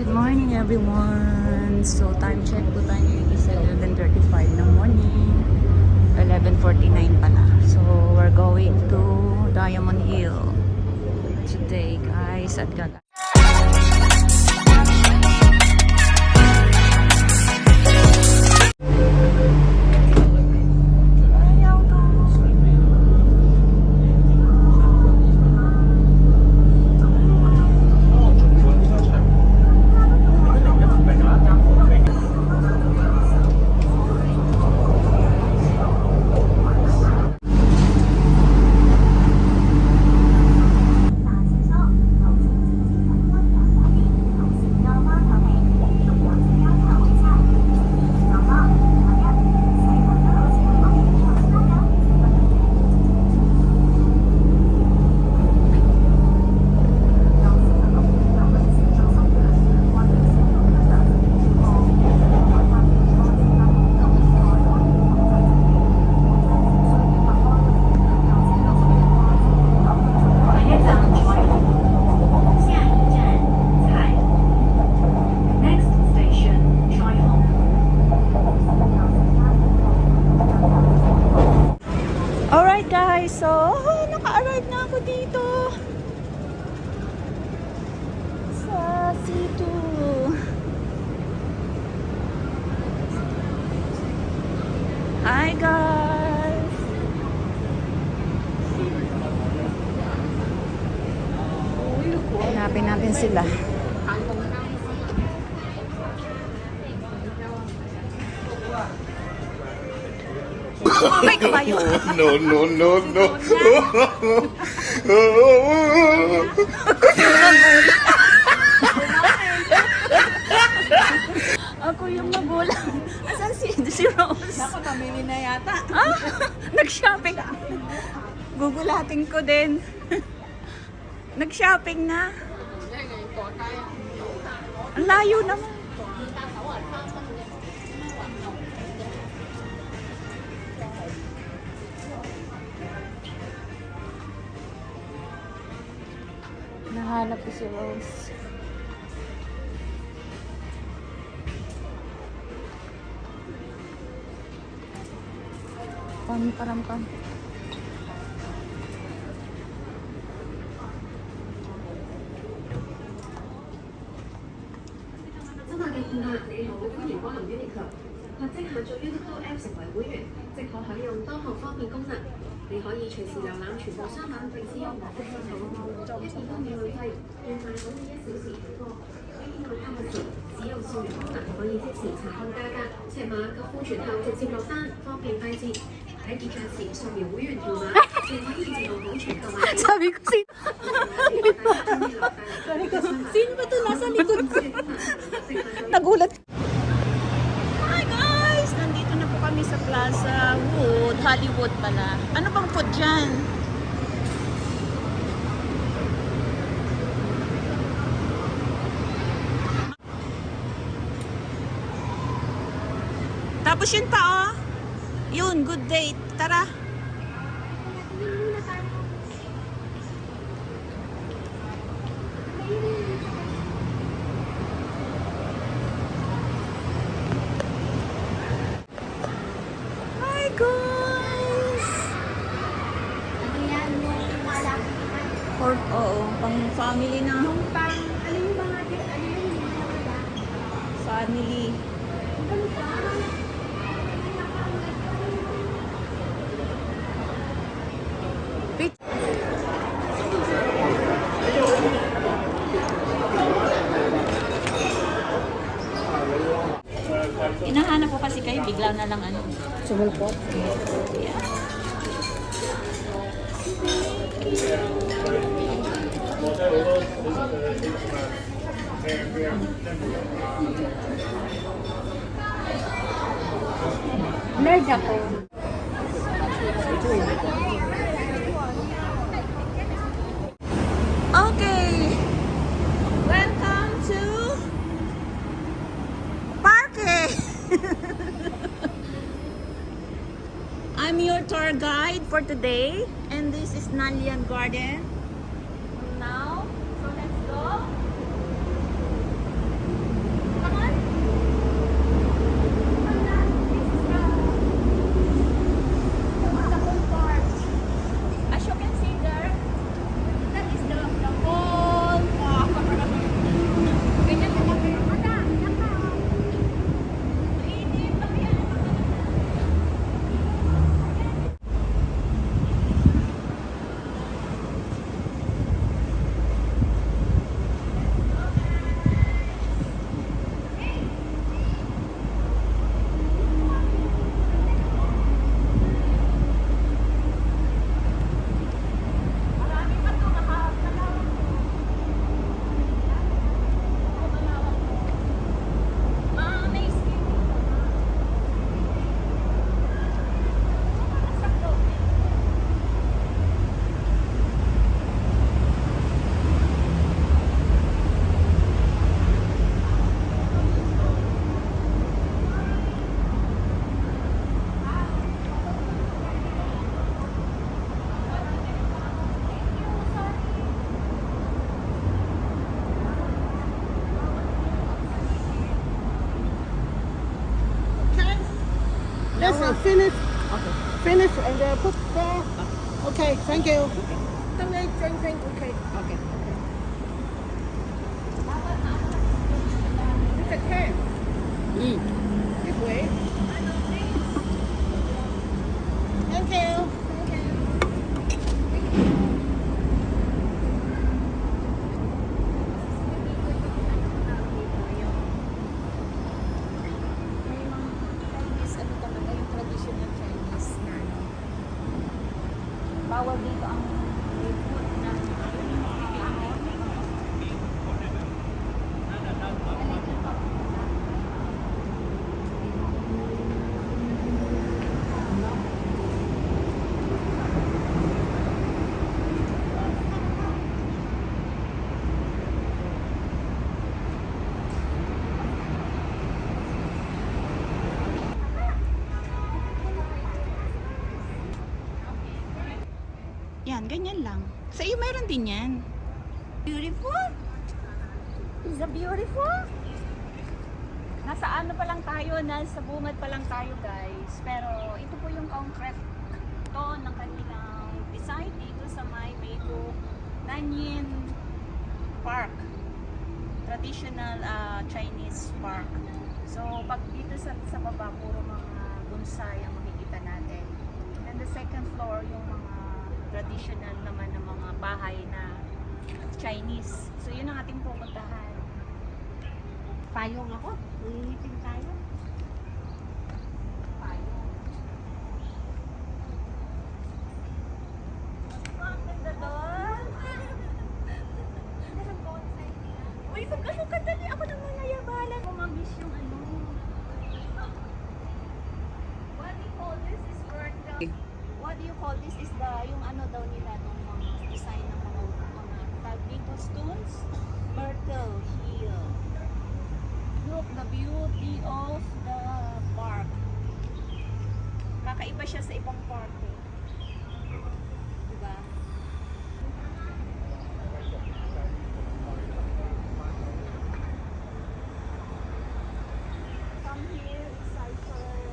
Good morning everyone! So time check po tayo is 11:35 ng morning. 11:49 pala. So we're going to Diamond Hill today guys at Gaga. So, naka-arrive na ako dito sa C2. Hi guys! Hanapin natin sila. May kabayo. No. Ako yung nagulang. Asan si Rose? Ako, pamili na yata. Ah, nag-shopping. Gugulatin ko din. Nag-shopping na. Ang layo naman. Nahanap ko si Rose. Pam. Sabi ko Sino ba ito nasa likod ko? nagulat. Hi guys! Nandito na po kami sa Plaza Wood, Hollywood pala. Ano bang food dyan? Tapos yun pa oh. Yun, good date. Tara. Hi guys! Oo, pang family na. Family. Inahanap ko kasi kayo, bigla na lang ano. Sumulpot. Yeah. Nerd ako. Okay. Welcome to Parque. I'm your tour guide for today, and this is Nalian Garden. Now, so let's go. Okay, finish. Okay. Finish and put there. Okay, thank you. Okay. Okay. It's a can. This way. Thank you. Chinese, ano talaga, yung traditional Chinese na ano. Bawal dito ang food na yan, ganyan lang. Sa iyo meron din yan. Beautiful. Is a beautiful. Nasa ano pa lang tayo, nasa bungad pa lang tayo guys. Pero ito po yung concrete to ng kanilang design dito sa may Meigo Nanyin Park. Traditional Chinese park. So pag dito sa baba, puro mga bonsai ang makikita natin. And the second floor, yung mga traditional naman ng mga bahay na Chinese. So yun ang ating pupuntahan. Payong ako. Ulitin tayo. Payong. Ang ganda doon. Uy, pagkasukat dali ako ng mga yabalan. Kumamiss yung ano. What do you call this? Is what do you call this? Is the, yung ano daw nila, nung mga design ng mga tag dito, stones? Myrtle Hill. Look, the beauty of the park. Kakaiba siya sa ibang park eh. Diba? Come here, cycle.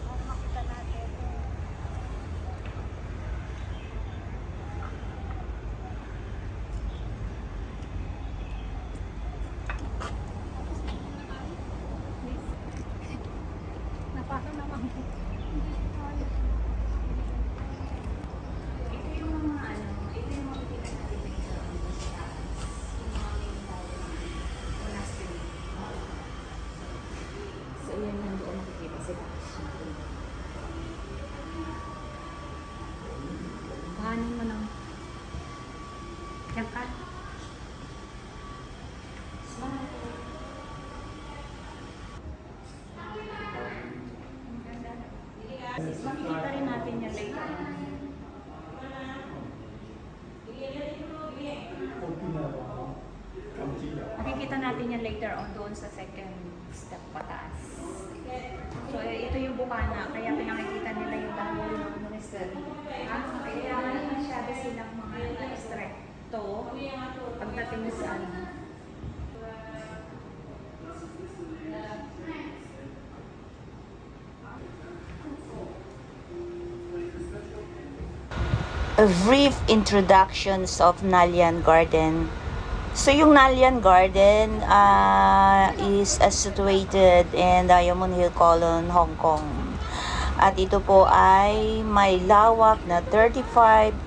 Para makita natin. Napaka naman. Ito yung mga ano, ito yung mga makikita natin dito sa yung mga main monastery. So yan lang doon makikita sila. Kahanin mo ng jangkat. Makikita rin natin yan later on. Makikita natin yan later on doon sa second step pataas. So ito yung bukana, kaya pinakikita nila yung dahil ng monastery. Kaya masyado silang mga stricto pagdating sa ano. A brief introductions of Nalian Garden. So yung Nalian Garden is situated in Diamond Hill, Kowloon, Hong Kong. At ito po ay may lawak na 35,000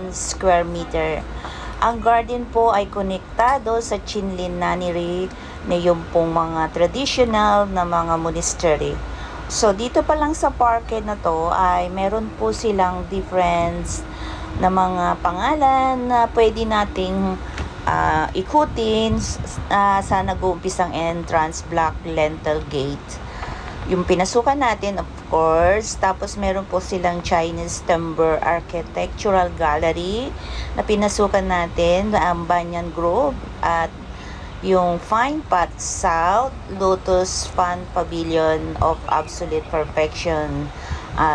square meter. Ang garden po ay konektado sa Chinlin Naniri na yung pong mga traditional na mga monastery. So dito pa lang sa parke na to ay meron po silang different na mga pangalan na pwede nating ikutin sa nag-uumpisang entrance, Black Lentil Gate. Yung pinasukan natin, of course, tapos meron po silang Chinese Timber Architectural Gallery na pinasukan natin, ang Banyan Grove, at yung Fine Path South, Lotus Fan Pavilion of Absolute Perfection,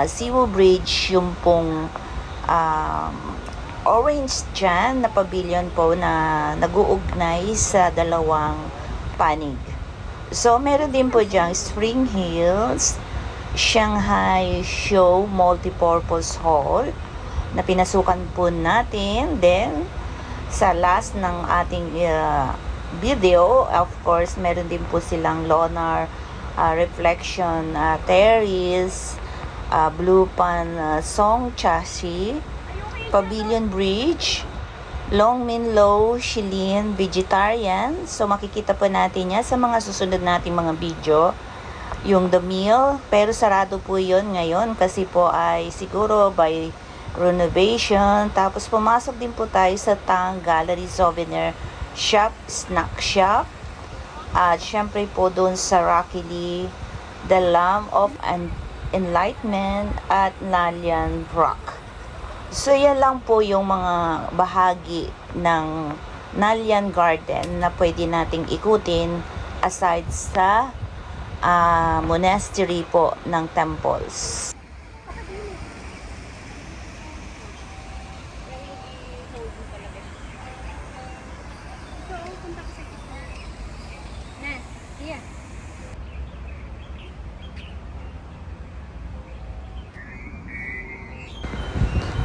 Siwu Bridge, yung pong orange dyan na pavilion po na nag-uugnay sa dalawang panig. So, meron din po dyan Spring Hills, Shanghai Show Multipurpose Hall na pinasukan po natin. Then, sa last ng ating video, of course, meron din po silang Lunar Reflection Terrace, Blue Pan Song Chashi, Pavilion Bridge, Longmin Low, Shilin, Vegetarian. So, makikita po natin yan sa mga susunod nating mga video. Yung The Mill, pero sarado po yun ngayon kasi po ay siguro by renovation. Tapos, pumasok din po tayo sa Tang Gallery Souvenir Shop, Snack Shop. At syempre po doon sa Rocky Lee, The Lamp of Enlightenment at Nalian Rock. So, yan lang po yung mga bahagi ng Nalian Garden na pwede nating ikutin aside sa monastery po ng temples.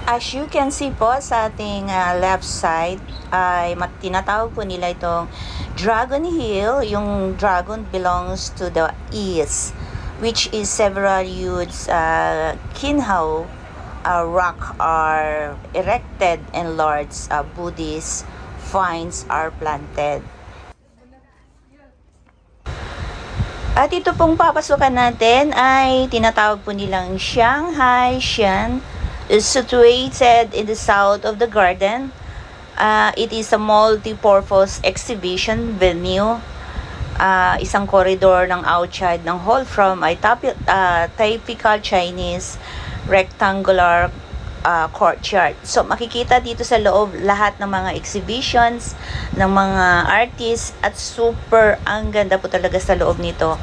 As you can see po sa ating left side ay tinatawag po nila itong Dragon Hill. Yung dragon belongs to the east, which is several huge kinhao rock are erected and large Buddhist finds are planted. At ito pong papasukan natin ay tinatawag po nilang Shanghai Shan. Is situated in the south of the garden. It is a multi-purpose exhibition venue. Isang corridor ng outside ng hall from a typical Chinese rectangular courtyard. So, makikita dito sa loob lahat ng mga exhibitions ng mga artists at super ang ganda po talaga sa loob nito.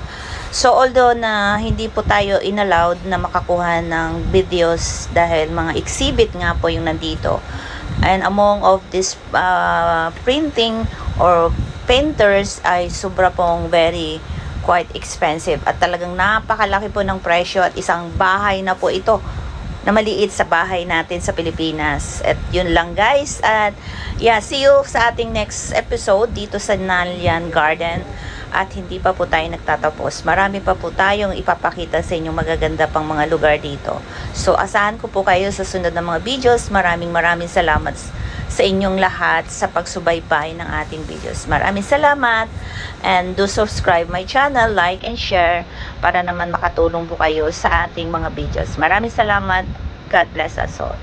So, although na hindi po tayo inallowed na makakuha ng videos dahil mga exhibit nga po yung nandito. And among of this printing or painters ay sobra pong very quite expensive. At talagang napakalaki po ng presyo at isang bahay na po ito na maliit sa bahay natin sa Pilipinas. At yun lang guys. At yeah, see you sa ating next episode dito sa Nalian Garden. At hindi pa po tayo nagtatapos. Marami pa po tayong ipapakita sa inyong magaganda pang mga lugar dito. So, asahan ko po kayo sa sunod na mga videos. Maraming salamat sa inyong lahat sa pagsubaybay ng ating videos. Maraming salamat. And do subscribe my channel, like and share para naman makatulong po kayo sa ating mga videos. Maraming salamat. God bless us all.